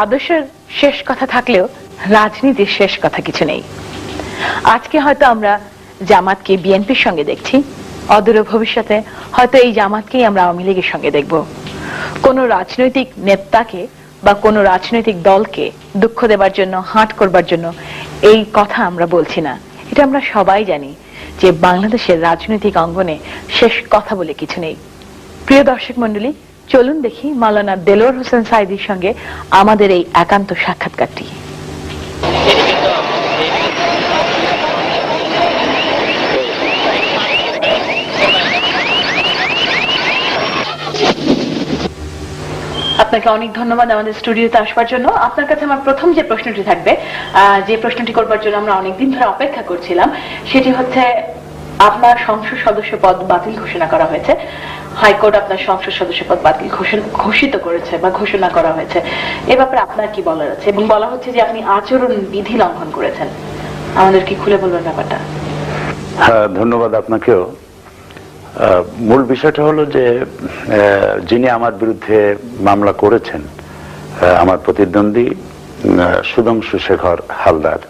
আদর্শের শেষ কথা থাকলেও রাজনীতির শেষ কথা কিছু নেই। আজকে হয়তো আমরা জামাতকে বিএনপির সঙ্গে দেখছি, অদূর ভবিষ্যতে হয়তো এই জামাতকেই আমরা আওয়ামী লীগের সঙ্গে দেখব। কোন রাজনৈতিক নেতাকে বা কোন রাজনৈতিক দলকে দুঃখ দেবার জন্য, হাট করবার জন্য এই কথা আমরা বলছি না। এটা আমরা সবাই জানি যে বাংলাদেশের রাজনৈতিক অঙ্গনে শেষ কথা বলে কিছু নেই। প্রিয় দর্শক মন্ডলী, চলুন দেখি মাওলানা দেলোয়ার হোসেন সাঈদীর সঙ্গে আমাদের এই একান্ত সাক্ষাৎকারটি। আপনাকে অনেক ধন্যবাদ আমাদের স্টুডিওতে আসবার জন্য। আপনার কাছে আমার প্রথম যে প্রশ্নটি থাকবে, যে প্রশ্নটি করবার জন্য আমরা অনেকদিন ধরে অপেক্ষা করছিলাম, সেটি হচ্ছে আপনার সংসদ সদস্য পদ বাতিল ঘোষণা করা হয়েছে। হাইকোর্ট আপনার সংসদ সদস্য পদ বাতিল ঘোষিত করেছে বা ঘোষণা করা হয়েছে। এ ব্যাপারে আপনার কি বলার আছে? এবং বলা হচ্ছে যে আপনি আচরণ বিধি লঙ্ঘন করেছেন। আমাদের কি খুলে বলবেন ব্যাপারটা? হ্যাঁ, ধন্যবাদ আপনাকেও। মূল বিষয়টা হলো যে যিনি আমার বিরুদ্ধে মামলা করেছেন, আমার প্রতিদ্বন্দ্বী সুধাংশু শেখর হালদার,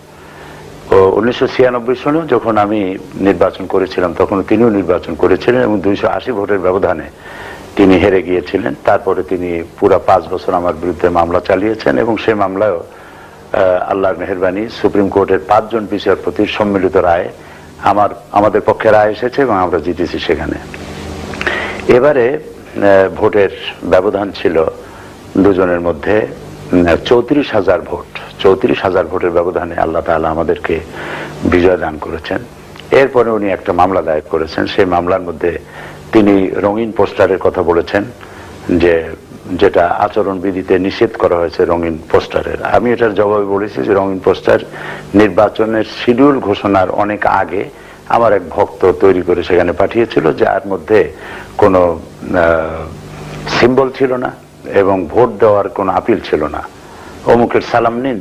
1996 সনে যখন আমি নির্বাচন করেছিলাম তখন তিনিও নির্বাচন করেছিলেন এবং 280 ভোটের ব্যবধানে তিনি হেরে গিয়েছিলেন। তারপরে তিনি পুরা 5 বছর আমার বিরুদ্ধে মামলা চালিয়েছেন এবং সেই মামলায়ও আল্লাহর মেহেরবানি সুপ্রিম কোর্টের 5 জন বিচারপতির সম্মিলিত রায় আমাদের পক্ষে রায় এসেছে এবং আমরা জিতেছি সেখানে। এবারে ভোটের ব্যবধান ছিল দুজনের মধ্যে 34,000 ভোট। 34,000 ভোটের ব্যবধানে আল্লাহ তাআলা আমাদেরকে বিজয় দান করেছেন। এরপরে উনি একটা মামলা দায়ের করেছেন। সেই মামলার মধ্যে তিনি রঙিন পোস্টারের কথা বলেছেন, যেটা আচরণ বিধিতে নিষেধ করা হয়েছে রঙিন পোস্টারের। আমি এটার জবাবে বলেছি যে রঙিন পোস্টার নির্বাচনের শিডিউল ঘোষণার অনেক আগে আমার এক ভক্ত তৈরি করে সেখানে পাঠিয়েছিল, যার মধ্যে কোনো সিম্বল ছিল না এবং ভোট দেওয়ার কোনো আপিল ছিল না। অমুকের সালাম নিন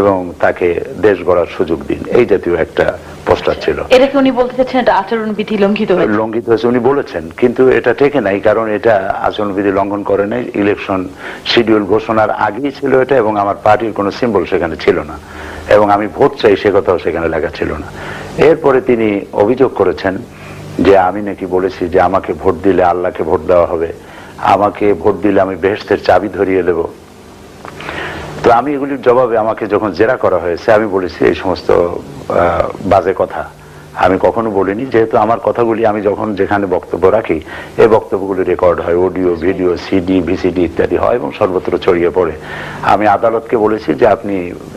এবং তাকে দেশ গড়ার সুযোগ দিন, এই জাতীয় একটা পোস্টার ছিল। এটা কি উনি বলতে চাচ্ছেন এটা আচরণ বিধি লঙ্ঘিত হয়েছে উনি বলেছেন, কিন্তু এটা টেকে নাই, কারণ এটা আচরণ বিধি লঙ্ঘন করে নাই। ইলেকশন শিডিউল ঘোষণার আগেই ছিল এটা এবং আমার পার্টির কোনো সিম্বল সেখানে ছিল না এবং আমি ভোট চাই সে কথাও সেখানে লেখা ছিল না। এরপরে তিনি অভিযোগ করেছেন যে আমি নাকি বলেছি যে আমাকে ভোট দিলে আল্লাহকে ভোট দেওয়া হবে, আমাকে ভোট দিলে আমি বেহেশতের চাবি ধরিয়ে দেব। তো আমি এগুলির জবাবে আমাকে যখন জেরা করা হয়েছে আমি বলেছি এই সমস্ত বাজে কথা আমি কখনো বলিনি, যেহেতু আমার কথাগুলি আমি যখন যেখানে বক্তব্য রাখি এই বক্তব্যগুলি রেকর্ড হয়, অডিও, ভিডিও, সিডি, ভিসিডি ইত্যাদি হয় এবং সর্বত্র ছড়িয়ে পড়ে। আমি আদালতকে বলেছি যে আপনি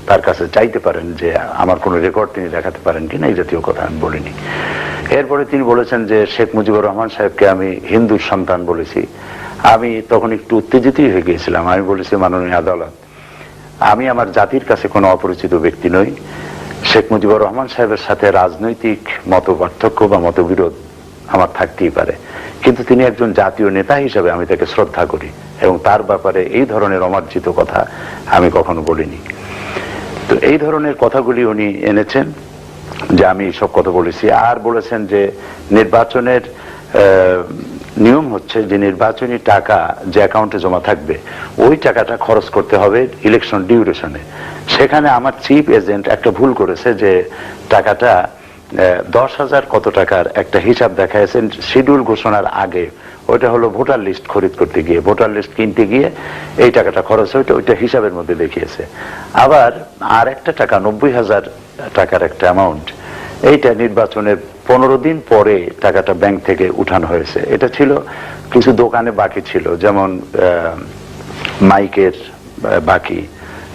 তার কাছে চাইতে পারেন যে আমার কোনো রেকর্ড তিনি দেখাতে পারেন কিনা, এই জাতীয় কথা আমি বলিনি। এরপরে তিনি বলেছেন যে শেখ মুজিবুর রহমান সাহেবকে আমি হিন্দুর সন্তান বলেছি। আমি তখন একটু উত্তেজিতই হয়ে গিয়েছিলাম। আমি বলেছি, মাননীয় আদালত, আমি আমার জাতির কাছে কোনো অপরিচিত ব্যক্তি নই। শেখ মুজিবুর রহমান সাহেবের সাথে রাজনৈতিক মত পার্থক্য বা মতবিরোধ আমার থাকতেই পারে, কিন্তু তিনি একজন জাতীয় নেতা হিসেবে আমি তাকে শ্রদ্ধা করি এবং তার ব্যাপারে এই ধরনের অমার্জিত কথা আমি কখনো বলিনি। তো এই ধরনের কথাগুলি উনি এনেছেন যে আমি সব কথা বলেছি। আর বলেছেন যে নির্বাচনের নিয়ম হচ্ছে যে নির্বাচনী টাকা যে অ্যাকাউন্টে জমা থাকবে ওই টাকাটা খরচ করতে হবে ইলেকশন ডিউরেশনে। সেখানে আমার চিফ এজেন্ট একটা ভুল করেছে, যে টাকাটা 10,000 কত টাকার একটা হিসাব দেখাইছেন শিডিউল ঘোষণার আগে। ওইটা হলো ভোটার লিস্ট খরিদ করতে গিয়ে, ভোটার লিস্ট কিনতে গিয়ে এই টাকাটা খরচ হইতো, ওইটা হিসাবের মধ্যে দেখিয়েছে। আবার আর একটা টাকা 90,000 টাকার একটা অ্যামাউন্ট, এইটা নির্বাচনের 15 দিন পরে টাকাটা ব্যাংক থেকে উঠানো হয়েছে। এটা ছিল কিছু দোকানে বাকি ছিল, যেমন মাইকের বাকি,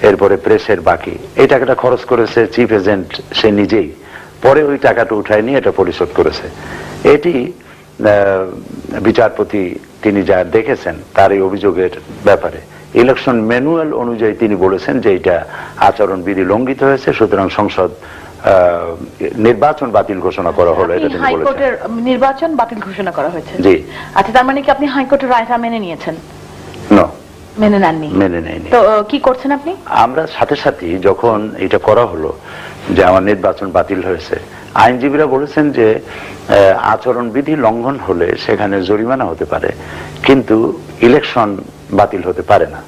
এরপরে প্রেসের বাকি। এই টাকাটা খরচ করেছে চিফ এজেন্ট সে নিজেই, পরে ওই টাকাটা উঠায় নিয়ে এটা পরিশোধ করেছে। এটি বিচারপতি তিনি যা দেখেছেন তার এই অভিযোগের ব্যাপারে ইলেকশন ম্যানুয়াল অনুযায়ী তিনি বলেছেন যে এটা আচরণ বিধি লঙ্ঘিত হয়েছে, সুতরাং সংসদ নির্বাচন বাতিল ঘোষণা করা হলো। এটা তিনি হাইকোর্টের নির্বাচন বাতিল ঘোষণা করা হয়েছে। জি। আচ্ছা, তার মানে কি আপনি হাইকোর্টের রায়টা মেনে নিয়েছেন? না, মেনে নেননি। মেনে নেয়নি। তো কি করছেন আপনি? আমরা সাথে সাথে যখন এটা করা হলো যে আমার নির্বাচন বাতিল হয়েছে, আইনজীবীরা বলেছেন যে আচরণ বিধি লঙ্ঘন হলে সেখানে জরিমানা হতে পারে, কিন্তু ইলেকশন বাতিল হতে পারে না।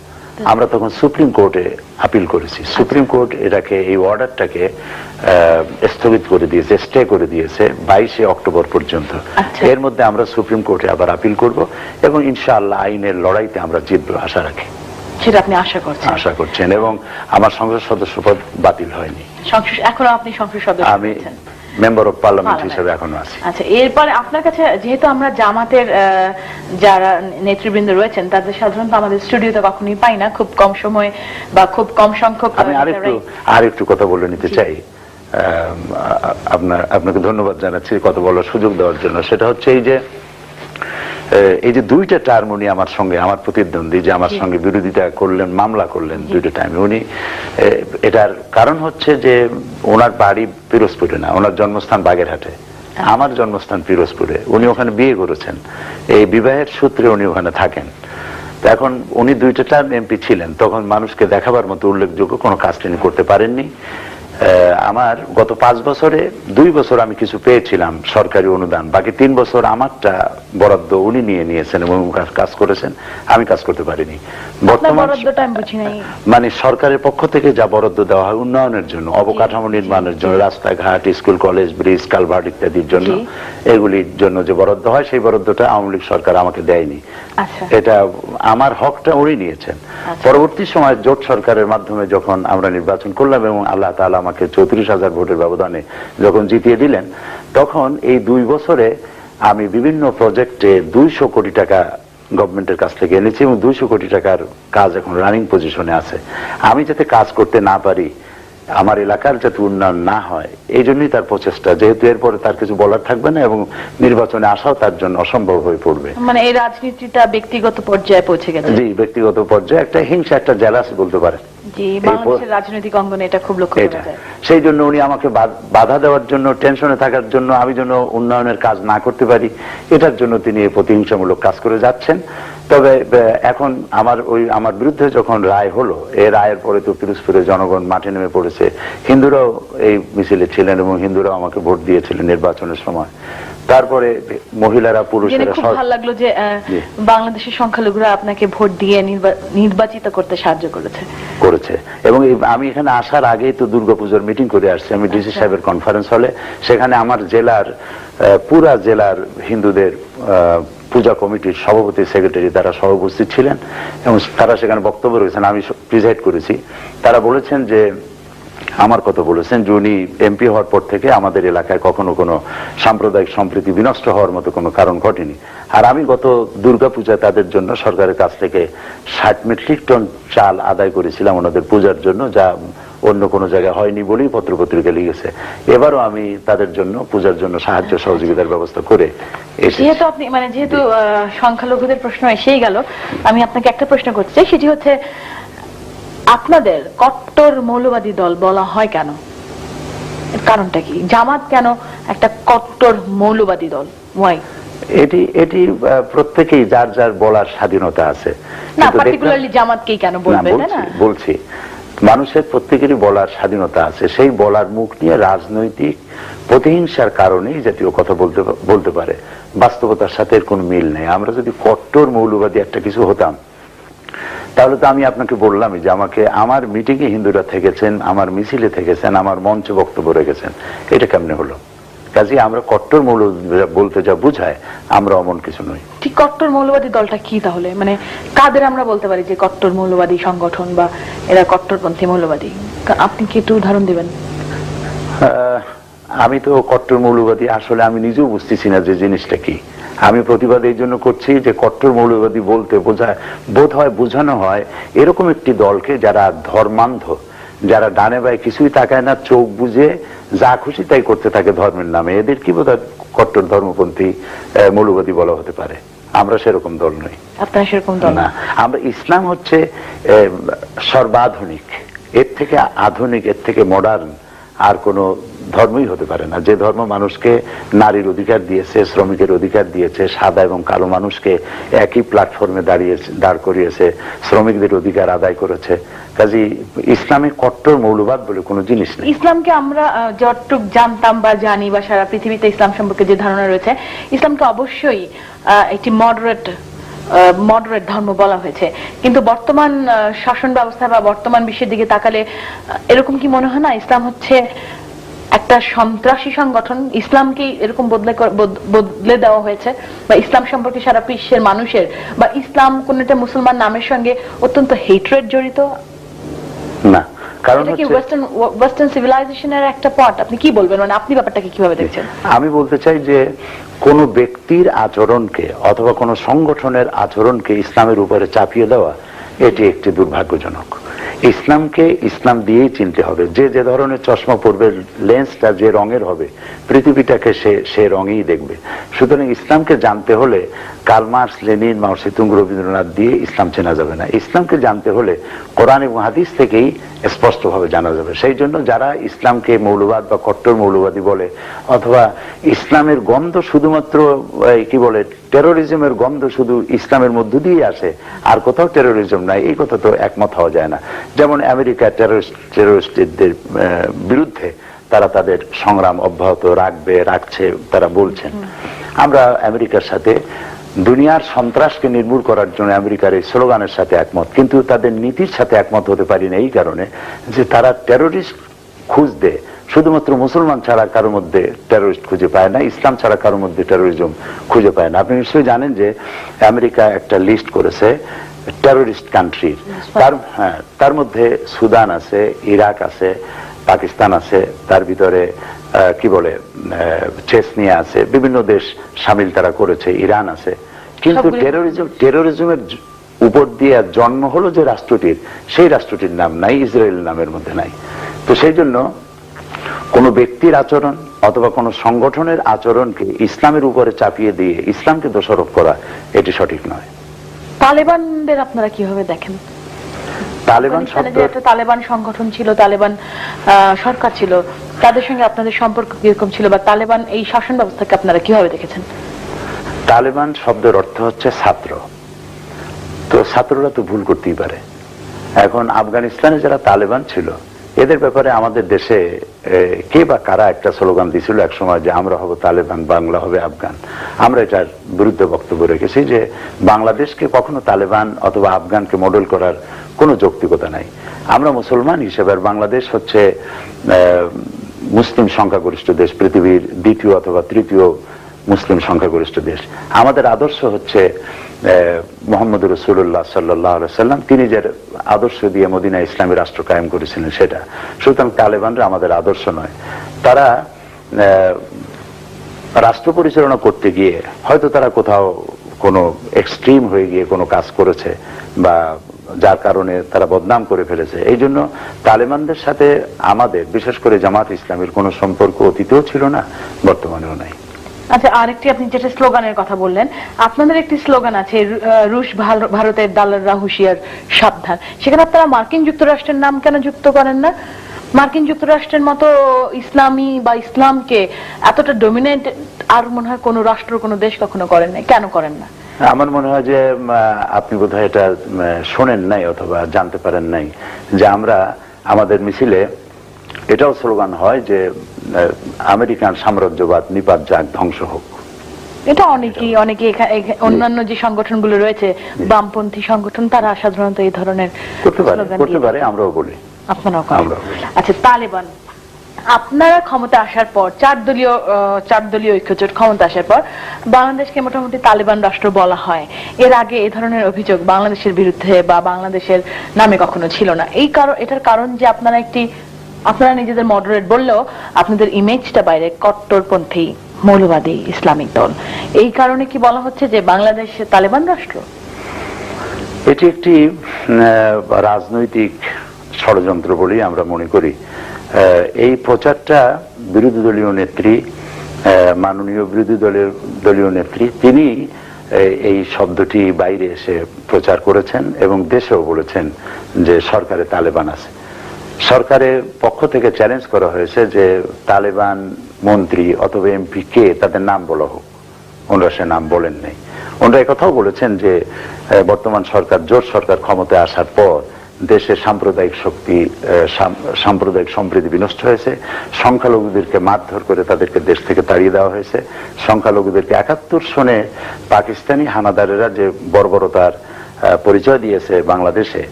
আমরা তখন সুপ্রিম কোর্টে আপিল করেছি। সুপ্রিম কোর্ট এটাকে, এই অর্ডারটাকে স্থগিত করে দিয়েছে, স্টে করে দিয়েছে 22 অক্টোবর পর্যন্ত। এর মধ্যে আমরা সুপ্রিম কোর্টে আবার আপিল করব এবং ইনশাআল্লাহ আইনের লড়াইতে আমরা জিতবো আশা রাখি। সেটা আপনি আশা করছেন? এবং আমার সংসদ সদস্য পদ বাতিল হয়নি। এখনো আপনি সংসদ সদস্য? আমি মেম্বার অফ পার্লামেন্ট হিসেবে এখনো আছি। আচ্ছা, এরপরে আপনার কাছে, যেহেতু আমরা জামাতের যারা নেতৃবৃন্দ রয়েছেন তাদের সাধারণত আমাদের স্টুডিওতে কখনোই পাই না, খুব কম সময় বা খুব কম সংখ্যক। আমি আরেকটু কথা বলে নিতে চাই। আপনাকে ধন্যবাদ জানাচ্ছি কথা বলার সুযোগ দেওয়ার জন্য। সেটা হচ্ছে এই যে দুইটা টার্ম উনি আমার সঙ্গে, আমার প্রতিদ্বন্দ্বী যে আমার সঙ্গে বিরোধিতা করলেন, মামলা করলেন দুইটা টাইমে, উনি এটার কারণ হচ্ছে যে ওনার বাড়ি পিরোজপুরে না, ওনার জন্মস্থান বাগেরহাটে, আমার জন্মস্থান পিরোজপুরে। উনি ওখানে বিয়ে করেছেন, এই বিবাহের সূত্রে উনি ওখানে থাকেন। এখন উনি দুইটা টার্ম এমপি ছিলেন, তখন মানুষকে দেখাবার মতো উল্লেখযোগ্য কোনো কাজ তিনি করতে পারেননি। আমার গত 5 বছরে 2 বছর আমি কিছু পেয়েছিলাম সরকারি অনুদান, বাকি 3 বছর আমারটা বরাদ্দ উনি নিয়েছেন এবং কাজ করেছেন, আমি কাজ করতে পারিনি। মানে সরকারের পক্ষ থেকে যা বরাদ্দ দেওয়া হয় উন্নয়নের জন্য, অবকাঠামো নির্মাণের জন্য, রাস্তাঘাট, স্কুল, কলেজ, ব্রিজ, কালভার্ট ইত্যাদির জন্য, এগুলির জন্য যে বরাদ্দ হয় সেই বরাদ্দটা আওয়ামী লীগ সরকার আমাকে দেয়নি। এটা আমার হকটা উনি নিয়েছেন। পরবর্তী সময় জোট সরকারের মাধ্যমে যখন আমরা নির্বাচন করলাম এবং আল্লাহ তাআলা আমাকে 34,000 ভোটের ব্যবধানে যখন জিতিয়ে দিলেন, তখন এই 2 বছরে আমি বিভিন্ন প্রজেক্টে 200 কোটি টাকা গভর্নমেন্টের কাছ থেকে এনেছি এবং 200 কোটি টাকার কাজ এখন রানিং পজিশনে আছে। আমি যাতে কাজ করতে না পারি, আমার এলাকার যাতে উন্নয়ন না হয়, এই জন্যই তার প্রচেষ্টা। যেহেতু এরপরে তার কিছু বলার থাকবে না এবং নির্বাচনে আসাও তার জন্য অসম্ভব হয়ে পড়বে। মানে এই রাজনীতিটা ব্যক্তিগত পর্যায়ে পৌঁছে গেছে। জি, ব্যক্তিগত পর্যায়ে একটা হিংসা, একটা জেলাসি বলতে পারেন। জি, বাংলাদেশের রাজনৈতিক অঙ্গনে এটা খুব লক্ষ্য করা যায়। সেই জন্য উনি আমাকে বাধা দেওয়ার জন্য, টেনশনে থাকার জন্য, আমি যেন উন্নয়নের কাজ না করতে পারি, এটার জন্য তিনি এই প্রতিহিংসামূলক কাজ করে যাচ্ছেন। তবে এখন আমার বিরুদ্ধে যখন রায় হলো, এই রায়ের পরে তো পিরোজপুরে জনগণ মাঠে নেমে পড়েছে। হিন্দুরাও এই মিছিলে ছিলেন এবং হিন্দুরাও আমাকে ভোট দিয়েছিলেন নির্বাচনের সময়। তারপরে মহিলারা, পুরুষেরা। খুব ভালো লাগলো যে বাংলাদেশের সংখ্যালঘুরা আপনাকে ভোট দিয়ে নির্বাচিত করতে সাহায্য করেছে। এবং আমি এখানে আসার আগেই তো দুর্গাপূজার মিটিং করে আসছি আমি ডিসি সাহেবের কনফারেন্স হলে। সেখানে আমার জেলার, পুরা জেলার হিন্দুদের পূজা কমিটির সভাপতি, সেক্রেটারি, তারা সহ উপস্থিত ছিলেন এবং তারা সেখানে বক্তব্য রেখেছেন, আমি প্রিজাইড করেছি। তারা বলেছেন যে, আমার কথা বলেছেন যে উনি এমপি হওয়ার পর থেকে আমাদের এলাকায় কখনো কোনো সাম্প্রদায়িক সম্প্রীতি বিনষ্ট হওয়ার মতো কোনো কারণ ঘটেনি। আর আমি গত দুর্গাপূজায় তাদের জন্য সরকারের কাছ থেকে 60 মেট্রিক টন চাল আদায় করেছিলাম ওনাদের পূজার জন্য, যা অন্য কোনো জায়গায় হয়নি বলেই পত্রপত্রিকা লিখেছে। এবারও আমি তাদের জন্য পূজার জন্য সাহায্য সহযোগিতার ব্যবস্থা করে এসেছি। যেহেতু সংখ্যালঘুদের প্রশ্ন এসেই গেল, আমি আপনাকে একটা প্রশ্ন করতে চাই। সেটি হচ্ছে, আপনাদের কট্টর মৌলবাদী দল বলা হয় কেন? কারণটা কি? জামাত কেন একটা কট্টর মৌলবাদী দল? এটি প্রত্যেকেই যার যার বলার স্বাধীনতা আছে। না, পার্টিকুলারলি জামাতকেই কেন বলবে? বলছি, মানুষের প্রত্যেকেরই বলার স্বাধীনতা আছে। সেই বলার মুখ নিয়ে রাজনৈতিক প্রতিহিংসার কারণেই জাতীয় কথা বলতে পারে। বাস্তবতার সাথে এর কোনো মিল নেই। আমরা যদি কট্টর মৌলবাদী একটা কিছু হতাম, তাহলে তো আমি আপনাকে বললামই যে আমাকে আমার মিটিং এ হিন্দুরা থেকেছেন, আমার মিছিলে থেকেছেন, আমার মঞ্চে বক্তব্য রেখেছেন। এটা কেমনে হলো? কাজে আমরা কট্টর মৌলবাদী বলতে যা বুঝায়, আমরা অমন কিছু নই। ঠিক কট্টর মৌলবাদী দলটা কি তাহলে? মানে কাদের আমরা বলতে পারি যে কট্টর মৌলবাদী সংগঠন বা এরা কট্টরপন্থী মৌলবাদী? আপনি কি একটু উদাহরণ দিবেন? আমি তো কট্টর মৌলবাদী আসলে আমি নিজেও বুঝতেছি না যে জিনিসটা কি। আমি প্রতিবাদ এই জন্য করছি যে কট্টর মৌলবাদী বলতে বোঝানো হয় এরকম একটি দলকে যারা ধর্মান্ধ, যারা ডানে বাই কিছুই তাকায় না, চোখ বুঝে যা খুশি তাই করতে থাকে ধর্মের নামে। এদের কি বোধহয় কট্টর ধর্মপন্থী মৌলবাদী বলা হতে পারে? আমরা সেরকম দল নই। আপনারা সেরকম দল না। আমরা, ইসলাম হচ্ছে সর্বাধুনিক, এর থেকে আধুনিক, এর থেকে মডার্ন আর কোনো ধর্মই হতে পারে না। যে ধর্ম মানুষকে নারীর অধিকার দিয়েছে, শ্রমিকের অধিকার দিয়েছে, সাদা এবং কালো মানুষকে একই প্ল্যাটফর্মে দাঁড় করিয়েছে, শ্রমিকদের অধিকার আদায় করেছে। কাজী ইসলামে কট্টর মৌলবাদ বলে কোনো জিনিস নেই। ইসলামকে আমরা যতটুকু জানতাম বা জানি বা সারা পৃথিবীতে ইসলাম সম্পর্কে যে ধারণা রয়েছে, ইসলামকে অবশ্যই একটি মডারেট মডারেট ধর্ম বলা হয়েছে, কিন্তু বর্তমান শাসন ব্যবস্থা বা বর্তমান বিশ্বের দিকে তাকালে এরকম কি মনে হয় না ইসলাম হচ্ছে একটা সন্ত্রাসী সংগঠন? ইসলামকে এরকম বদলে দেওয়া হয়েছে, বা ইসলাম সম্পর্কে সারা বিশ্বের মানুষের, বা ইসলাম কোন একটা মুসলমান নামের সঙ্গে অত্যন্ত হেট্রেড জড়িত? না, কারণ এটা কি ওয়েস্টার্ন সিভিলাইজেশনের একটা পার্ট? আপনি কি বলবেন, মানে আপনি ব্যাপারটাকে কিভাবে দেখছেন? আমি বলতে চাই যে কোন ব্যক্তির আচরণকে অথবা কোন সংগঠনের আচরণকে ইসলামের উপরে চাপিয়ে দেওয়া এটি একটি দুর্ভাগ্যজনক। ইসলামকে ইসলাম দিয়েই চিনতে হবে। যে যে ধরনের চশমা পরবে, লেন্সটা যে রঙের হবে, পৃথিবীটাকে সে রঙেই দেখবে। সুতরাং ইসলামকে জানতে হলে কার্ল মার্কস, লেনিন, মাও সেতুং, রবীন্দ্রনাথ দিয়ে ইসলাম চেনা যাবে না। ইসলামকে জানতে হলে কোরআন এবং হাদিস থেকেই স্পষ্টভাবে জানা যাবে। সেই জন্য যারা ইসলামকে মৌলবাদ বা কট্টর মৌলবাদী বলে, অথবা ইসলামের গন্ধ শুধুমাত্র কি বলে টেরোরিজমের গন্ধ শুধু ইসলামের মধ্য দিয়ে আসে, আর কোথাও টেরোরিজম নাই, এই কথা তো একমত হওয়া যায় না। যেমন আমেরিকা টেরোরিস্টদের বিরুদ্ধে তারা তাদের সংগ্রাম অব্যাহত রাখছে, তারা বলছেন। আমরা আমেরিকার সাথে দুনিয়ার সন্ত্রাসকে নির্মূল করার জন্য আমেরিকার এই স্লোগানের সাথে একমত, কিন্তু তাদের নীতির সাথে একমত হতে পারি না এই কারণে যে তারা টেরোরিস্ট খুঁজতে শুধুমাত্র মুসলমান ছাড়া কারোর মধ্যে টেরোরিস্ট খুঁজে পায় না, ইসলাম ছাড়া কারোর মধ্যে টেরোরিজম খুঁজে পায় না। আপনি নিশ্চয়ই জানেন যে আমেরিকা একটা লিস্ট করেছে টেরোরিস্ট কান্ট্রির, তার মধ্যে সুদান আছে, ইরাক আছে, পাকিস্তান আছে, তার ভিতরে কি বলে চেচনিয়া আছে, বিভিন্ন দেশ সামিল তারা করেছে, ইরান আছে। কিন্তু টেরোরিজমের উপর দিয়ে জন্ম হলো যে রাষ্ট্রটির, সেই রাষ্ট্রটির নাম নাই, ইসরায়েল নামের মধ্যে নাই। তো সেই জন্য কোন ব্যক্তির আচরণ অথবা কোন সংগঠনের আচরণকে ইসলামের উপরে চাপিয়ে দিয়ে ইসলামকে দোষারোপ করা এটি সঠিক নয়। তালেবানদের আপনারা কিভাবে দেখেন? তালেবান সংগঠন ছিল, তালেবান সরকার ছিল, তাদের সঙ্গে আপনাদের সম্পর্ক কিরকম ছিল, বা তালেবান এই শাসন ব্যবস্থাকে আপনারা কিভাবে দেখেছেন? তালেবান শব্দের অর্থ হচ্ছে ছাত্র। তো ছাত্ররা তো ভুল করতেই পারে। এখন আফগানিস্তানে যারা তালেবান ছিল, এদের ব্যাপারে আমাদের দেশে কে বা কারা একটা স্লোগান দিয়েছিল এক সময় যে আমরা হব তালেবান, বাংলা হবে আফগান। আমরা এটার বিরুদ্ধে বক্তব্য রেখেছি যে বাংলাদেশকে কখনো তালেবান অথবা আফগানকে মডেল করার কোনো যৌক্তিকতা নাই। আমরা মুসলমান হিসেবে, আর বাংলাদেশ হচ্ছে মুসলিম সংখ্যাগরিষ্ঠ দেশ, পৃথিবীর দ্বিতীয় অথবা তৃতীয় মুসলিম সংখ্যাগরিষ্ঠ দেশ। আমাদের আদর্শ হচ্ছে মুহাম্মদ রাসূলুল্লাহ সাল্লাল্লাহু আলাইহি সাল্লাম, তিনি যে আদর্শ দিয়ে মদিনা ইসলামী রাষ্ট্র কায়েম করেছিলেন সেটা। সুতরাং তালেবানরা আমাদের আদর্শ নয়। তারা রাষ্ট্র পরিচালনা করতে গিয়ে হয়তো তারা কোথাও কোনো এক্সট্রিম হয়ে গিয়ে কোনো কাজ করেছে, বা যার কারণে তারা বদনাম করে ফেলেছে। এই জন্য তালেবানদের সাথে আমাদের, বিশেষ করে জামাত ইসলামের কোনো সম্পর্ক অতীতেও ছিল না, বর্তমানেও নাই। আচ্ছা, আরেকটি আপনি যেটা স্লোগানের কথা বললেন, আপনাদের একটি স্লোগান আছে রুশ ভারতের দালালরা হুঁশিয়ার সাবধান। সেখানে আপনারা মার্কিন যুক্তরাষ্ট্রের নাম কেন যুক্ত করেন না? মার্কিন যুক্তরাষ্ট্রের মতো ইসলামী বা ইসলামকে এতটা ডমিনেট আর মনে হয় কোন রাষ্ট্র, কোন দেশ কখনো করেন নাই, কেন করেন না? আমার মনে হয় যে আপনি বোধহয় এটা শোনেন নাই অথবা জানতে পারেন নাই যে আমরা আমাদের মিছিলে এটাও স্লোগান হয় যে আমেরিকান সাম্রাজ্যবাদ নিপাত যাক, ধ্বংস হোক। এটা অনেকে অন্যান্য যে সংগঠনগুলো রয়েছে, বামপন্থী সংগঠন, তারা সাধারণত এই ধরনের করতে পারে, আমরাও বলি, আপনারাও করেন। আচ্ছা, তালেবান আপনারা ক্ষমতা আসার পর, চার দলীয় ঐক্যজোট ক্ষমতা আসার পর বাংলাদেশকে মোটামুটি তালেবান রাষ্ট্র বলা হয়। এর আগে এই ধরনের অভিযোগ বাংলাদেশের বিরুদ্ধে বা বাংলাদেশের নামে কখনো ছিল না। এটার কারণ যে আপনারা নিজেদের মডারেট বললেও আপনাদের ইমেজটা বাইরে কট্টরপন্থী মৌলবাদী ইসলামিক দল। এই কারণে কি বলা হচ্ছে যে বাংলাদেশ তালেবান রাষ্ট্র? এটি একটি রাজনৈতিক ষড়যন্ত্র বলেই আমরা মনে করি। এই প্রচারটা বিরোধী দলীয় নেত্রী, মাননীয় বিরোধী দলীয় নেত্রী, তিনি এই শব্দটি বাইরে এসে প্রচার করেছেন এবং দেশেও বলেছেন যে সরকারে তালেবান আছে। সরকারের পক্ষ থেকে চ্যালেঞ্জ করা হয়েছে যে তালেবান মন্ত্রী অথবা এমপি কে, তাদের নাম বলা হোক। ওনারা সে নাম বলেন নাই। ওনারা একথাও বলেছেন যে বর্তমান সরকার, জোট সরকার ক্ষমতায় আসার পর দেশে সাম্প্রদায়িক শক্তি, সাম্প্রদায়িক সম্প্রীতি বিনষ্ট হয়েছে, সংখ্যালঘুদেরকে মারধর করে তাদেরকে দেশ থেকে তাড়িয়ে দেওয়া হয়েছে, সংখ্যালঘুদেরকে 71 সনে পাকিস্তানি হানাদারেরা যে বর্বরতার পরিচয় দিয়েছে বাংলাদেশে,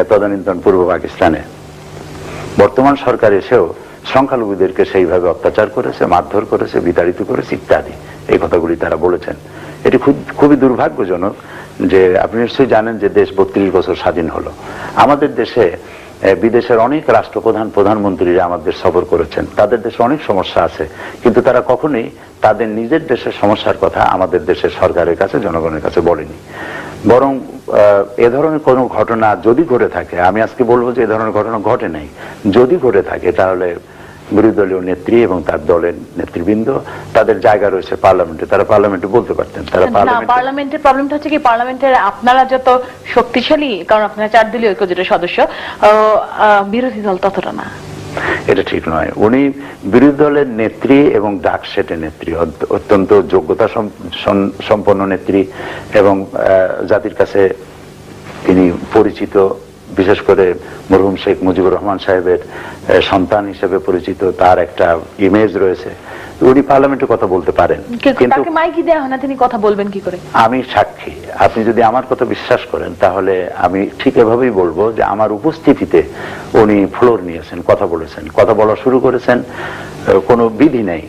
তদানীন্তন পূর্ব পাকিস্তানে, বর্তমান সরকার এসেও সংখ্যালঘুদেরকে সেইভাবে অত্যাচার করেছে, মারধর করেছে, বিতাড়িত করেছে ইত্যাদি, এই কথাগুলি তারা বলেছেন। এটি খুবই দুর্ভাগ্যজনক যে আপনি নিশ্চয়ই জানেন যে দেশ 32 বছর স্বাধীন হলো। আমাদের দেশে বিদেশের অনেক রাষ্ট্রপ্রধান, প্রধানমন্ত্রীরা আমাদের সফর করেছেন, তাদের দেশে অনেক সমস্যা আছে, কিন্তু তারা কখনোই তাদের নিজের দেশের সমস্যার কথা আমাদের দেশের সরকারের কাছে, জনগণের কাছে বলেনি। বরং এ ধরনের কোনো ঘটনা যদি ঘটে থাকে, আমি আজকে বলবো যে এ ধরনের ঘটনা ঘটে নাই, যদি ঘটে থাকে তাহলে বিরোধী দলীয় নেত্রী এবং তার দলের নেতৃবৃন্দ, তাদের জায়গা রয়েছে পার্লামেন্টে, তারা পার্লামেন্টে বলতে পারতেন। তারা পার্লামেন্টের প্রবলেমটা হচ্ছে কি, পার্লামেন্টের আপনারা যত শক্তিশালী, কারণ আপনারা 4 দলীয় ঐক্যজোটের সদস্য, বিরোধী দল ততটা না। এটা ঠিক নয়। উনি বিরোধী দলের নেত্রী এবং ডাকসেটের নেত্রী, অত্যন্ত যোগ্যতা সম্পন্ন নেত্রী, এবং জাতির কাছে তিনি পরিচিত, বিশেষ করে মরহুম শেখ মুজিবুর রহমান সাহেবের সন্তান হিসেবে পরিচিত, তার একটা ইমেজ রয়েছে। উনি পার্লামেন্টে কথা বলতে পারেন, কিন্তু মাইকি দেওয়া হয় না, তিনি কথা বলবেন কি করে? আমি সাক্ষী। আপনি যদি আমার কথা বিশ্বাস করেন তাহলে আমি ঠিক এভাবেই বলবো যে আমার উপস্থিতিতে উনি ফ্লোর নিয়েছেন, কথা বলেছেন, কথা বলা শুরু করেছেন। কোনো বিধি নেই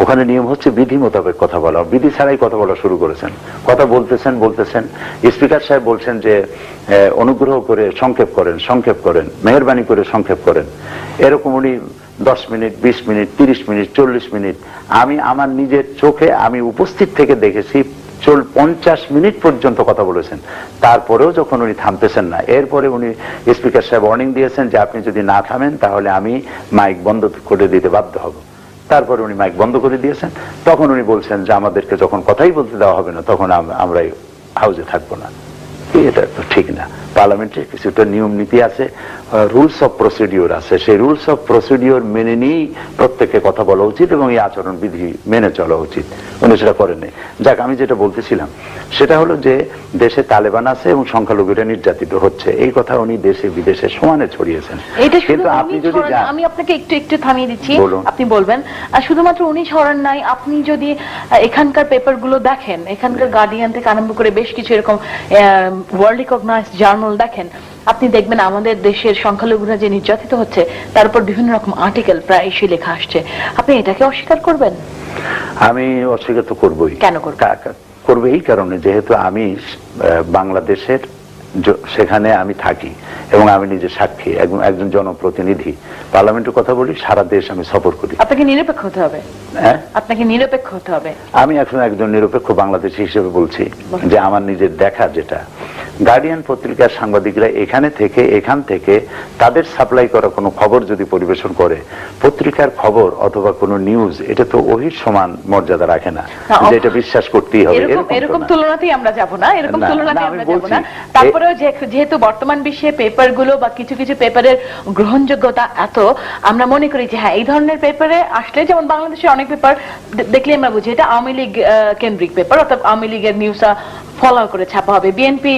ওখানে, নিয়ম হচ্ছে বিধি মোতাবেক কথা বলা, বিধি ছাড়াই কথা বলা শুরু করেছেন। কথা বলতেছেন, স্পিকার সাহেব বলছেন যে অনুগ্রহ করে সংক্ষেপ করেন, মেহেরবানি করে সংক্ষেপ করেন। এরকম উনি 10 মিনিট, 20 মিনিট, 30 মিনিট, 40 মিনিট, আমি আমার নিজের চোখে আমি উপস্থিত থেকে দেখেছি 50 মিনিট পর্যন্ত কথা বলেছেন। তারপরেও যখন উনি থামতেছেন না, এরপরে উনি স্পিকার সাহেব ওয়ার্নিং দিয়েছেন যে আপনি যদি না থামেন তাহলে আমি মাইক বন্ধ করে দিতে বাধ্য হব। তারপরে উনি মাইক বন্ধ করে দিয়েছেন। তখন উনি বলছেন যে আমাদেরকে যখন কথাই বলতে দেওয়া হবে না তখন আমরা হাউসে থাকবো না। এটা তো ঠিক না। পার্লামেন্টের কিছুটা নিয়ম নীতি আছে, রুলস অফ প্রসিডিওর আছে, সেই রুলস অফ প্রসিডিওর মেনে নিয়েই প্রত্যেককে কথা বলা উচিত এবং এই আচরণ বিধি মেনে চলা উচিত। উনি সেটা করেননি। যাক, আমি যেটা বলতেছিলাম সেটা হলো যে দেশে তালেবান আছে এবং সংখ্যালঘুরা নির্যাতিত হচ্ছে, এই কথা উনি দেশে বিদেশে সমানে ছড়িয়েছেন। কিন্তু আপনি যদি, আমি আপনাকে একটু থামিয়ে দিচ্ছি, আপনি বলবেন। আর শুধুমাত্র উনি ছড়ান নাই, আপনি যদি এখানকার পেপারগুলো দেখেন, এখানকার গার্ডিয়ান থেকে আরম্ভ করে বেশ কিছু এরকম ওয়ার্ল্ড রিকগনাইজড জার্নাল দেখেন, আপনি দেখবেন আমাদের দেশের সংখ্যালঘুরা যে নির্যাতিত হচ্ছে তার উপর বিভিন্ন রকম আর্টিকেল প্রায় এসে লেখা আসছে। আপনি এটাকে অস্বীকার করবেন? আমি অস্বীকার তো করবোই। কেন করবে? এই কারণে, যেহেতু আমি বাংলাদেশের, সেখানে আমি থাকি এবং আমি নিজে সাক্ষী, একজন জনপ্রতিনিধি, পার্লামেন্টের কথা বলি, সারা দেশ আমি সফর করি। আপনাকে নিরপেক্ষ হতে হবে। আপনাকে নিরপেক্ষ হতে হবে। আমি এখন একজন নিরপেক্ষ বাংলাদেশী হিসেবে বলছি যে আমার নিজের দেখা যেটা, গার্ডিয়ান পত্রিকার সাংবাদিকরা এখান থেকে তাদের সাপ্লাই করা কোনো খবর যদি পরিবেশন করে, পত্রিকার খবর অথবা কোনো নিউজ, এটা তো ওহির সমান মর্যাদা রাখে না, যেটা বিশ্বাস করতেই হবে। এরকম তুলনাতেই আমরা যাব না, এরকম তুলনাতেই আমরা যাব না। তারপরেও যেহেতু বর্তমান বিশ্বে পেপারগুলো বা কিছু কিছু পেপারের গ্রহণযোগ্যতা এত, আমরা মনে করি যে হ্যাঁ, এই ধরনের পেপারে আসলে, যেমন বাংলাদেশের অনেক পেপার দেখলে আমরা বুঝি এটা আওয়ামী লীগ কেন্দ্রিক পেপার, অর্থাৎ আওয়ামী লীগের নিউজটা ফলো করে ছাপা হবে, বিএনপি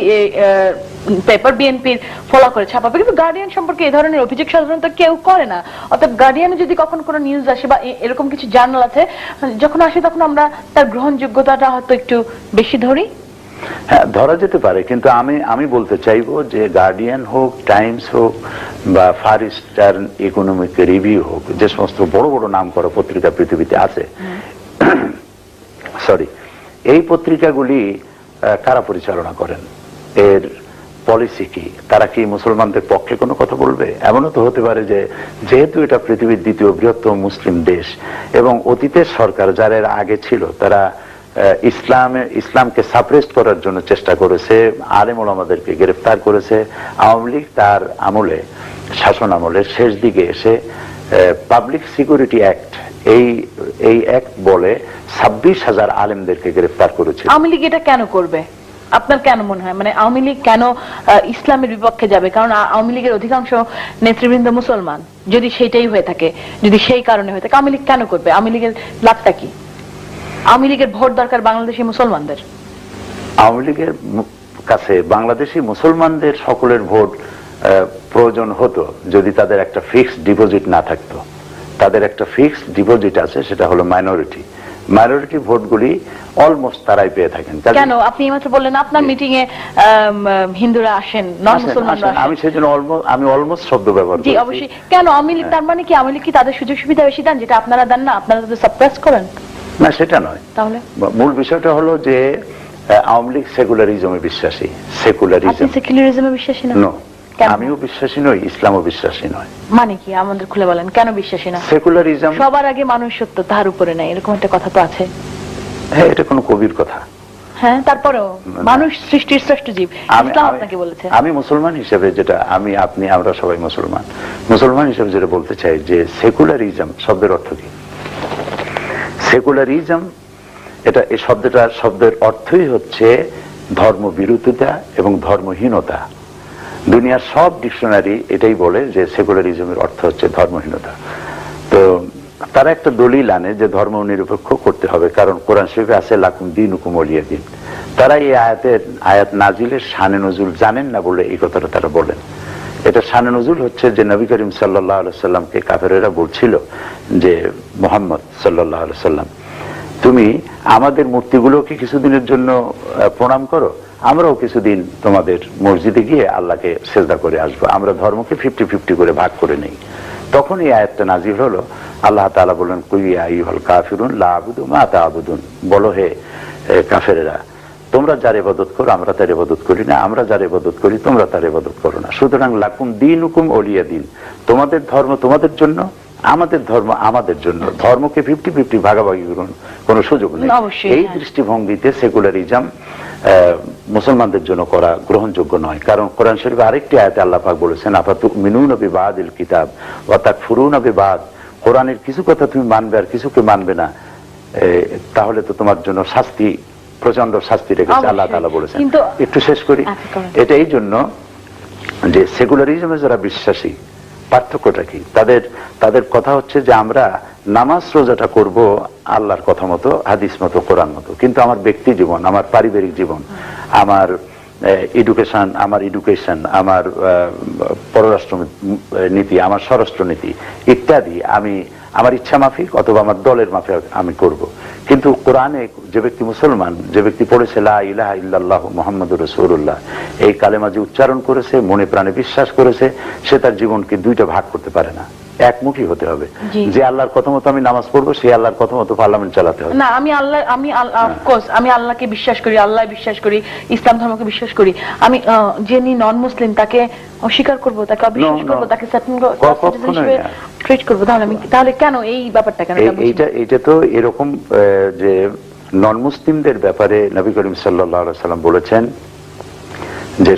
পেপার বিএনপির ফলো করে ছাপা হবে। কিন্তু গার্ডিয়ান সম্পর্কে এই ধরনের অভিযোগ সাধারণত কেউ করে না। অর্থাৎ গার্ডিয়ানে যদি কখন কোনো নিউজ আসে বা এরকম কিছু জার্নাল আছে, যখন আসে তখন আমরা তার গ্রহণযোগ্যতাটা হয়তো একটু বেশি ধরি। হ্যাঁ, ধরা যেতে পারে, কিন্তু আমি বলতে চাইবো যে গার্ডিয়ান হোক, টাইমস হোক বা ফার ইস্টার্ন ইকোনমিক রিভিউ হোক, যে সমস্ত বড় বড় নাম করা পত্রিকা পৃথিবীতে আছে, এই পত্রিকাগুলি কারা পরিচালনা করেন, এর পলিসি কি, তারা কি মুসলমানদের পক্ষে কোনো কথা বলবে? এমনও তো হতে পারে যে যেহেতু এটা পৃথিবীর দ্বিতীয় বৃহত্তম মুসলিম দেশ এবং অতীতের সরকার যারা এর আগে ছিল তারা ইসলামকে সাপ্রেস করার জন্য চেষ্টা করেছে, আলেম ওলামাদেরকে গ্রেফতার করেছে। আওয়ামী লীগ তার আমলে, শাসন আমলের শেষ দিকে এসে পাবলিক সিকিউরিটি অ্যাক্ট, এই অ্যাক্ট বলে 26,000 আলেমদেরকে গ্রেফতার করেছে। আওয়ামী লীগ এটা কেন করবে? আপনার কেন মনে হয়, মানে আওয়ামী লীগ কেন ইসলামের বিপক্ষে যাবে? কারণ আওয়ামী লীগের অধিকাংশ নেতৃবৃন্দ মুসলমান। যদি সেটাই হয়ে থাকে, যদি সেই কারণে হয়ে থাকে, আওয়ামী লীগ কেন করবে? আওয়ামী লীগের লাভটা কি? আওয়ামী লীগের ভোট দরকার বাংলাদেশি মুসলমানদের। আওয়ামী লীগের কাছে বাংলাদেশি মুসলমানদের সকলের ভোট প্রয়োজন হতো যদি তাদের একটা ফিক্সড ডিপোজিট না থাকতো। তাদের একটা ফিক্সড ডিপোজিট আছে, সেটা হলো মাইনরিটি ভোটগুলি অলমোস্ট তারাই পেয়ে থাকেন। কেন আপনি মাত্র বললেন আপনার মিটিং এ হিন্দুরা আসেন, নন মুসলমানরা আসেন, আমি সেজন্য আমি অলমোস্ট শব্দ ব্যবহার করি। জি অবশ্যই। কেন আওয়ামী লীগ, তার মানে কি আওয়ামী লীগ কি তাদের সুযোগ সুবিধা বেশি দেন যেটা আপনারা দেন না? আপনারা তো সাপ্রেস করেন। না, সেটা নয়। তাহলে মূল বিষয়টা হলো যে আওয়ামী লীগ সেকুলারিজমে বিশ্বাসী। আপনি সেকুলারিজমে বিশ্বাসী না? আমিও বিশ্বাসী নই, ইসলামও বিশ্বাসী নয়। মানে কি আমাদের খুলে বলেন, কেন বিশ্বাসী না? সেকুলারিজম সবার আগে মানুষ সত্য, তার উপরে নাই, এরকম একটা কথা তো আছে। হ্যাঁ, এটা কোনো কবির কথা। হ্যাঁ, তারপরেও মানুষ সৃষ্টির শ্রেষ্ঠ জীব, ইসলাম আপনাকে বলেছে। আমি মুসলমান হিসেবে যেটা, আপনি আমরা সবাই মুসলমান হিসেবে যেটা বলতে চাই যে সেকুলারিজম শব্দের অর্থ কি? সেকুলারিজম এই শব্দের অর্থই হচ্ছে ধর্মবিরোধিতা এবং ধর্মহীনতা। দুনিয়ার সব ডিকশনারি এটাই বলে যে সেকুলারিজমের অর্থ হচ্ছে ধর্মহীনতা। তো তারা একটা দলিল আনে যে ধর্ম নিরপেক্ষ করতে হবে, কারণ কোরআন শরীফে আছে লাকুম দীনুকুম ওয়ালিয়া দিন। তারা এই আয়াত নাজিলের শানে নজুল জানেন না বলে এই কথাটা তারা বলেন। এটা শানে নজুল হচ্ছে যে নবী করিম সাল্লাল্লাহু আলাইহি সাল্লামকে কাফেরেরা বলছিল যে মুহাম্মদ সাল্লাল্লাহু আলাইহি সাল্লাম, তুমি আমাদের মূর্তিগুলোকে কিছুদিনের জন্য প্রণাম করো, আমরাও কিছুদিন তোমাদের মসজিদে গিয়ে আল্লাহকে সেজদা করে আসবো, আমরা ধর্মকে 50-50 করে ভাগ করে নেই। তখন এই আয়াতটা নাজিল হলো। আল্লাহ তাআলা বলেন কুল ইয়া আইয়ুহাল কাফিরুন লা আ'বুদু মা তা'বুদুন, বলো হে কাফেরেরা, তোমরা যার ইবাদত করো আমরা তার ইবাদত করি না, আমরা যার ইবাদত করি তোমরা তার ইবাদত করো না। সুতরাং লাকুম দীনুকুম ওলিয়া দিন, তোমাদের ধর্ম তোমাদের জন্য, আমাদের ধর্ম আমাদের জন্য। ধর্মকে 50-50 ভাগাভাগি করুন কোনো সুযোগ নেই। এই দৃষ্টিভঙ্গিতে সেকুলারিজম মুসলমানদের জন্য করা গ্রহণযোগ্য নয়। কারণ কোরআন শরীফে আরেকটি আয়াতে আল্লাহ পাক বলেছেন আফাতুমিনুনা বিবাদিল কিতাব ওয়া তাকফুরুনা বিবাদ, কোরআনের কিছু কথা তুমি মানবে আর কিছুকে মানবে না, তাহলে তো তোমার জন্য শাস্তি, প্রচন্ড শাস্তি রেখেছে আল্লাহ তাআলা বলেছেন। একটু শেষ করি। এটা এই জন্য যে সেকুলারিজমে যারা বিশ্বাসী, পার্থক্যটা কি? তাদের কথা হচ্ছে যে আমরা নামাজ রোজাটা করব আল্লাহর কথা মতো, হাদিস মতো, কোরআন মতো, কিন্তু আমার ব্যক্তি জীবন, আমার পারিবারিক জীবন, আমার এডুকেশন, আমার পররাষ্ট্র নীতি, আমার স্বরাষ্ট্র নীতি ইত্যাদি আমি আমার ইচ্ছা মাফিক অথবা আমার দলের মাফিক আমি করব। কিন্তু কোরআনে যে ব্যক্তি মুসলমান, যে ব্যক্তি পড়েছে লা ইলাহা ইল্লাল্লাহু মুহাম্মাদুর রাসূলুল্লাহ, এই কালেমা যে উচ্চারণ করেছে, মনে প্রাণে বিশ্বাস করেছে, সে তার জীবনকে দুইটা ভাগ করতে পারে না, একমুখী হতে হবে। যে আল্লাহর কথা মতো আমি নামাজ পড়বো, সেই আল্লাহর কথা মতো পার্লামেন্ট চালাতে হবে না। আমি আল্লাহকে বিশ্বাস করি, আল্লাহ বিশ্বাস করি, ইসলাম ধর্মকে বিশ্বাস করি। আমি যিনি নন মুসলিম তাকে অস্বীকার করব, তাকে অবিশ্বাস করব, তাকে ট্রিট করব, তাহলে কেন এই ব্যাপারটা কেন? এইটা তো এরকম যে নন মুসলিমদের ব্যাপারে নবী করিম সাল্লাল্লাহু আলাইহি সাল্লাম বলেছেন যে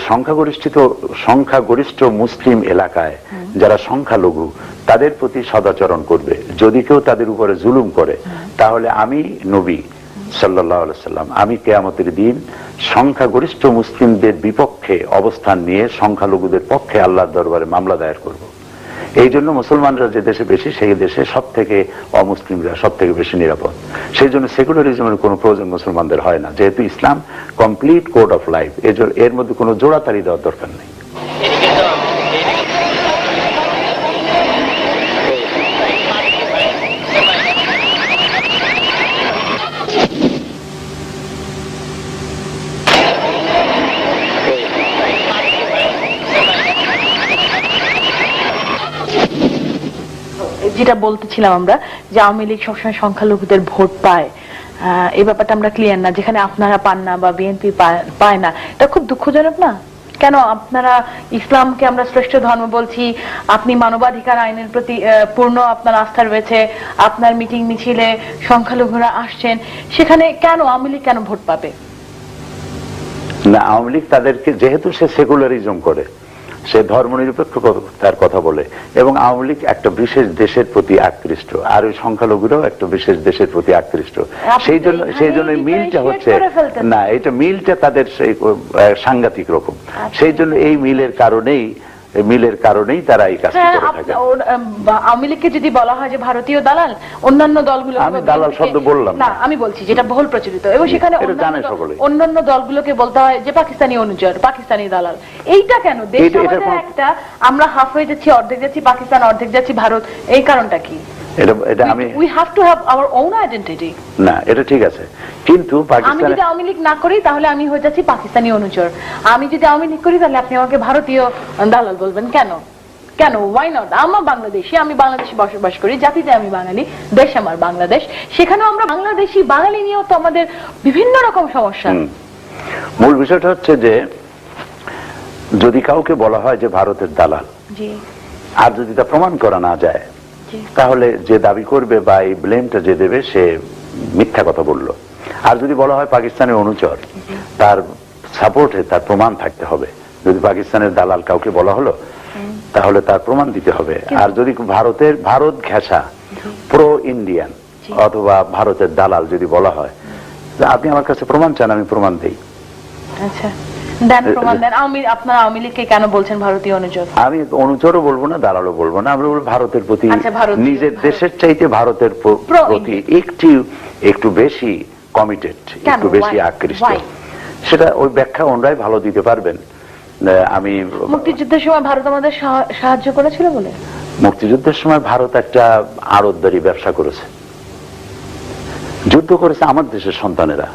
সংখ্যাগরিষ্ঠ মুসলিম এলাকায় যারা সংখ্যালঘু তাদের প্রতি সদাচরণ করবে। যদি কেউ তাদের উপরে জুলুম করে, তাহলে আমি নবী সাল্লাল্লাহু আলাইহি সাল্লাম, আমি কিয়ামতের দিন সংখ্যাগরিষ্ঠ মুসলিমদের বিপক্ষে অবস্থান নিয়ে সংখ্যালঘুদের পক্ষে আল্লাহর দরবারে মামলা দায়ের করব। এই জন্য মুসলমানরা যে দেশে বেশি, সেই দেশে সব থেকে অমুসলিমরা সব থেকে বেশি নিরাপদ। সেই জন্য সেকুলারিজমের কোনো প্রয়োজন মুসলমানদের হয় না, যেহেতু ইসলাম কমপ্লিট কোড অফ লাইফ। এর মধ্যে কোনো জোড়াতাড়ি দেওয়ার দরকার নেই। যেটা বলতেছিলাম আমরা, যে আওয়ামী লীগ সবসময় সংখ্যালঘুদের ভোট পায়, এই ব্যাপারটা আমরা ক্লিয়ার না, যেখানে আপনারা পান না বা বিএনপি পায় না, এটা খুব দুঃখজনক না? কেন আপনারা ইসলামকে আমরা শ্রেষ্ঠ ধর্ম বলছি, আপনি মানবাধিকার আইনের প্রতি পূর্ণ আপনার আস্থা রয়েছে, আপনার মিটিং মিছিলে সংখ্যালঘুরা আসছেন, সেখানে কেন আওয়ামী লীগ কেন ভোট পাবে না? আওয়ামী লীগ তাদেরকে, যেহেতু সে সেকুলারিজম করে, সে ধর্মনিরপেক্ষতার কথা বলে, এবং আওয়ামী লীগ একটা বিশেষ দেশের প্রতি আকৃষ্ট, আর ওই সংখ্যালঘুরাও একটা বিশেষ দেশের প্রতি আকৃষ্ট। সেই জন্য মিলটা হচ্ছে না, এটা মিলটা তাদের সেই সাংঘাতিক রকম। সেই জন্য এই মিলের কারণেই এই মিলের কারণেই তারা এই কাজটি হ্যাঁ, করে থাকে। আওয়ামী লীগকে যদি বলা হয় যে ভারতীয় দালাল, অন্যান্য দলগুলো, আমি দালাল শব্দ বললাম না, আমি বলছি যেটা বহুল প্রচলিত, এবং সেখানে এটা জানে সকলেই। অন্যান্য দলগুলোকে বলতে হয় যে পাকিস্তানি অনুচর, পাকিস্তানি দালাল। এইটা কেন? দেশ আমাদের একটা, আমরা হাফ হয়ে যাচ্ছি, অর্ধেক যাচ্ছি পাকিস্তান, অর্ধেক যাচ্ছি ভারত, এই কারণটা কি? এটা আমি we have to have our own identity. না, এটা ঠিক আছে, কিন্তু আমি পাকিস্তানে যদি আওয়ামী লীগ না করি তাহলে আমি হয়ে যাচ্ছি পাকিস্তানি অনুচর, আমি যদি আওয়ামী লীগ করি তাহলে আপনি আমাকে ভারতীয় দালাল বলবেন কেন? কেন? Why not? আমার বাংলাদেশি, আমি বাংলাদেশে বসবাস করি, জাতিতে আমি বাঙালি, দেশ আমার বাংলাদেশ, সেখানেও আমরা বাংলাদেশি বাঙালি নিয়েও তো আমাদের বিভিন্ন রকম সমস্যা। মূল বিষয়টা হচ্ছে যে যদি কাউকে বলা হয় যে ভারতের দালাল, জি, আর যদি তা প্রমাণ করা না যায়, জি, তাহলে যে দাবি করবে বা এই ব্লেমটা যে দেবে সে মিথ্যা কথা বলল। আর যদি বলা হয় পাকিস্তানের অনুচর, তার সাপোর্টে তার প্রমাণ থাকতে হবে। যদি পাকিস্তানের দালাল কাউকে বলা হলো, তাহলে তার প্রমাণ দিতে হবে। আর যদি ভারত ঘেঁষা প্রো ইন্ডিয়ান অথবা ভারতের দালাল যদি বলা হয়, আপনি আমার কাছে প্রমাণ চান, আমি প্রমাণ দেই। আচ্ছা, দেন, প্রমাণ দেন। আপনারা আওয়ামী লীগকে কেন বলছেন ভারতীয় অনুচর? আমি অনুচরও বলবো না, দালালও বলবো না, আমরা বলবো ভারতের প্রতি, আচ্ছা, নিজের দেশের চাইতে ভারতের প্রতি একটু বেশি কমিটেড, একটু বেশি আকৃষ্ট। সেটা ওই ব্যাখ্যা ওনারাই ভালো দিতে পারবেন। আমি মুক্তিযুদ্ধের সময় ভারত আমাদের সাহায্য করেছিল বলে? মুক্তিযুদ্ধের সময় ভারত একটা আড়তদারি ব্যবসা করেছে, যুদ্ধ করেছে আমার দেশের সন্তানেরা।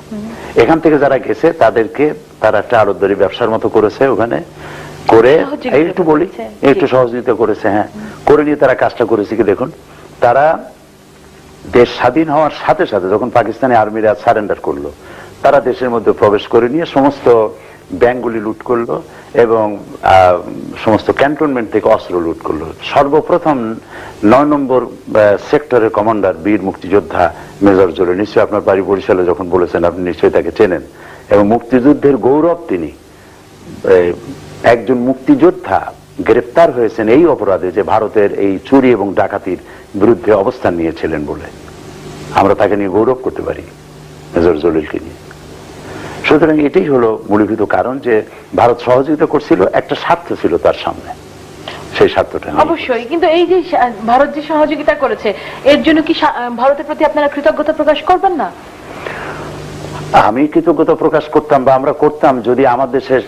এখান থেকে যারা গেছে তাদেরকে তারা একটা আড়তদারি ব্যবসার মতো করেছে, ওখানে করে একটু বলি একটু সহযোগিতা করেছে। হ্যাঁ, করে নিয়ে তারা কাজটা করেছে কি দেখুন, তারা দেশ স্বাধীন হওয়ার সাথে সাথে যখন পাকিস্তানি আর্মিরা সারেন্ডার করলো, তারা দেশের মধ্যে প্রবেশ করে নিয়ে সমস্ত ব্যাংকগুলি লুট করলো এবং সমস্ত ক্যান্টনমেন্ট থেকে অস্ত্র লুট করলো। সর্বপ্রথম 9 নম্বর সেক্টরের কমান্ডার বীর মুক্তিযোদ্ধা মেজর জোরে, নিশ্চয়ই আপনার বাড়ি বরিশালে, যখন বলেছেন আপনি নিশ্চয়ই তাকে চেনেন, এবং মুক্তিযুদ্ধের গৌরব তিনি। একজন মুক্তিযোদ্ধা গ্রেপ্তার হয়েছেন এই অপরাধে যে ভারতের এই চুরি এবং ডাকাতির বিরুদ্ধে অবস্থান নিয়েছিলেন বলে আমরা তাকে নিয়ে গৌরব করতে পারি, মেজর জলিলকে নিয়ে। সুতরাং এটাই হলো মূলীভূত কারণ যে ভারত সহযোগিতা করছিল, একটা স্বার্থ ছিল তার সামনে, সেই স্বার্থটা অবশ্যই। কিন্তু এই যে ভারত যে সহযোগিতা করেছে, এর জন্য কি ভারতের প্রতি আপনারা কৃতজ্ঞতা প্রকাশ করবেন না? আমি কৃতজ্ঞতা প্রকাশ করতাম বা আমরা করতাম যদি আমার দেশের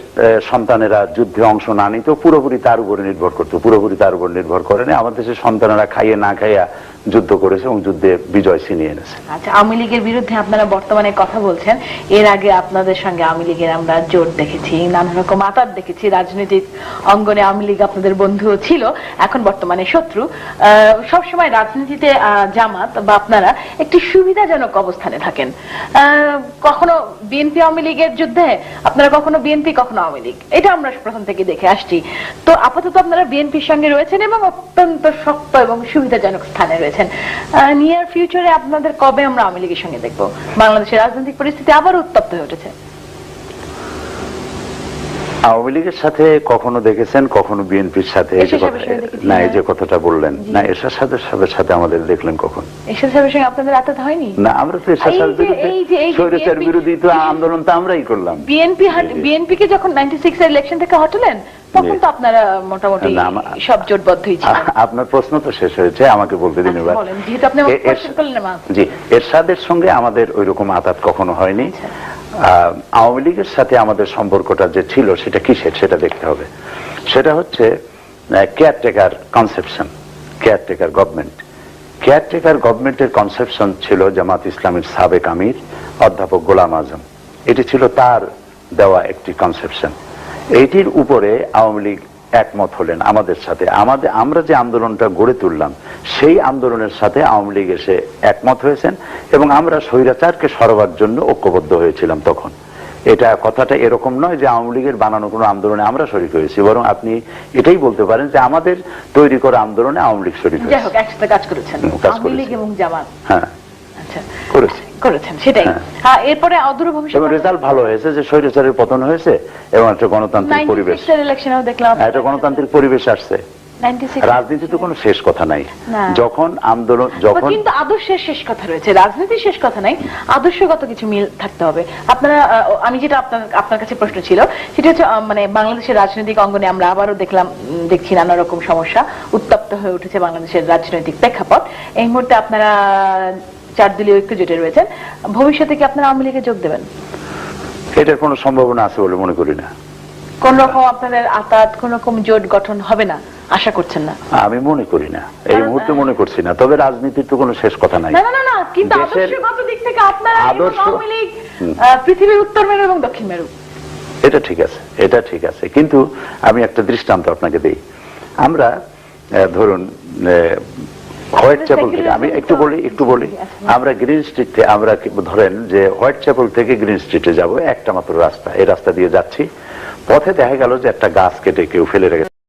সন্তানেরা যুদ্ধে অংশ না নিত, পুরোপুরি তার উপরে নির্ভর করতো। পুরোপুরি তার উপর নির্ভর করে না, আমার দেশের সন্তানেরা খাইয়ে না খাইয়া যুদ্ধ করেছে এবং যুদ্ধে বিজয় ছিনিয়ে এনেছে। আচ্ছা, আওয়ামী লীগের বিরুদ্ধে আপনারা বর্তমানে কথা বলছেন, এর আগে আপনাদের সঙ্গে আওয়ামী লীগের আমরা জোট দেখেছি, নানা রকম আতাত দেখেছি, রাজনৈতিক অঙ্গনে আওয়ামী লীগ আপনাদের বন্ধুও ছিল, এখন বর্তমানে শত্রু। সবসময় রাজনীতিতে জামাত বা আপনারা একটি সুবিধাজনক অবস্থানে থাকেন। কখনো বিএনপি আওয়ামী লীগের যুদ্ধে আপনারা কখনো বিএনপি, কখনো আওয়ামী লীগ, এটা আমরা প্রথম থেকে দেখে আসছি। তো আপাতত আপনারা বিএনপির সঙ্গে রয়েছেন এবং অত্যন্ত শক্ত এবং সুবিধাজনক স্থানে রয়েছেন। নিয়ার ফিউচারে আপনাদের কবে আমরা আওয়ামী লীগের সঙ্গে দেখবো? বাংলাদেশের রাজনৈতিক পরিস্থিতি আবার উত্তপ্ত হয়ে উঠেছে। আওয়ামী লীগের সাথে কখনো দেখেছেন, কখনো বিএনপির সাথে, না এই যে কথাটা বললেন, না এরশাদ সাহেবের সাথে আমাদের দেখলেন কখন? এরশাদ সাহেবের সঙ্গে আপনাদের আতাত হয়নি? না, আমরা তো এরশাদ সাহেবের স্বৈরাচার বিরোধী তো আন্দোলন তো আমরাই করলাম। বিএনপি কে যখন 96 এর ইলেকশন থেকে হটালেন, তখন তো আপনারা মোটামুটি সব জোটবদ্ধই ছিলেন। আপনার প্রশ্ন তো শেষ হয়েছে, আমাকে বলতে দিন এবার। যেহেতু আপনি আমাকে কোশ্চেন করলেন না। জি, এরশাদের সঙ্গে আমাদের ওইরকম আতাত কখনো হয়নি। আওয়ামী লীগের সাথে আমাদের সম্পর্কটা যে ছিল সেটা কিসের, সেটা দেখতে হবে। সেটা হচ্ছে caretaker conception, caretaker government. Caretaker গভর্নমেন্টের কনসেপশন ছিল জামাত ইসলামের সাবেক আমির অধ্যাপক গোলাম আজম, এটি ছিল তার দেওয়া একটি কনসেপশন। এইটির উপরে আওয়ামী লীগ একমত হলেন আমাদের সাথে। আমরা যে আন্দোলনটা গড়ে তুললাম সেই আন্দোলনের সাথে আওয়ামী লীগ এসে একমত হয়েছেন এবং আমরা স্বৈরাচারকে সরাবার জন্য ঐক্যবদ্ধ হয়েছিলাম তখন। এটা কথাটা এরকম নয় যে আওয়ামী লীগের বানানো কোনো আন্দোলনে আমরা শরীক হয়েছি, বরং আপনি এটাই বলতে পারেন যে আমাদের তৈরি করা আন্দোলনে আওয়ামী লীগ শরীক হয়েছে। যাই হোক, একসাথে কাজ করেছেন আওয়ামী লীগ এবং জামাত। হ্যাঁ, আচ্ছা, করেছেন সেটাই। এরপরে অদূর ভবিষ্যতে রেজাল্ট ভালো হয়েছে যে স্বৈরাচারের পতন হয়েছে এবং একটা গণতান্ত্রিক পরিবেশ, ইলেকশনেও দেখলাম একটা গণতান্ত্রিক পরিবেশ আসছে। 96 রাজনীতি তো কোনো শেষ কথা নাই। না। যখন আন্দোলন, যখন কিন্তু আদর্শের শেষ কথা রয়েছে, রাজনীতির শেষ কথা নাই, আদর্শগত কিছু মিল থাকতে হবে। আপনারা আমি যেটা আপনার কাছে প্রশ্ন ছিল সেটা হচ্ছে মানে বাংলাদেশের রাজনৈতিক অঙ্গনে আমরা আবারও দেখছি নানা রকম সমস্যা, উত্তপ্ত হয়ে উঠেছে বাংলাদেশের রাজনৈতিক প্রেক্ষাপট। এই মুহূর্তে আপনারা 4 দলীয় ঐক্য জোটে রয়েছেন, ভবিষ্যতে কি আপনারা আওয়ামী লীগে যোগ দেবেন? এটার কোনো সম্ভাবনা আছে বলে মনে করি না। কোন রকম আপনাদের আতাত কোন রকম জোট গঠন হবে না আশা করছেন না? আমি মনে করি না, এই মুহূর্তে মনে করছি না। তবে রাজনীতির তো কোনো শেষ কথা নাই। না না না, কিন্তু দেশের আদর্শগত দিক থেকে আপনারা আদর্শ, আওয়ামী লীগ পৃথিবীর উত্তর মেরু এবং দক্ষিণ মেরু। এটা ঠিক আছে, এটা ঠিক আছে, কিন্তু আমি একটা দৃষ্টান্ত আপনাকে দেই। আমরা ধরুন হোয়াইট চ্যাপেল থেকে, আমি একটু বলি, আমরা গ্রিন স্ট্রিট, আমরা ধরেন যে হোয়াইট চ্যাপেল থেকে গ্রিন স্ট্রিটে যাব, একটা মাত্র রাস্তা, এই রাস্তা দিয়ে যাচ্ছি, পথে দেখা গেল যে একটা গাছ কেটে কেউ ফেলে রেখেছে।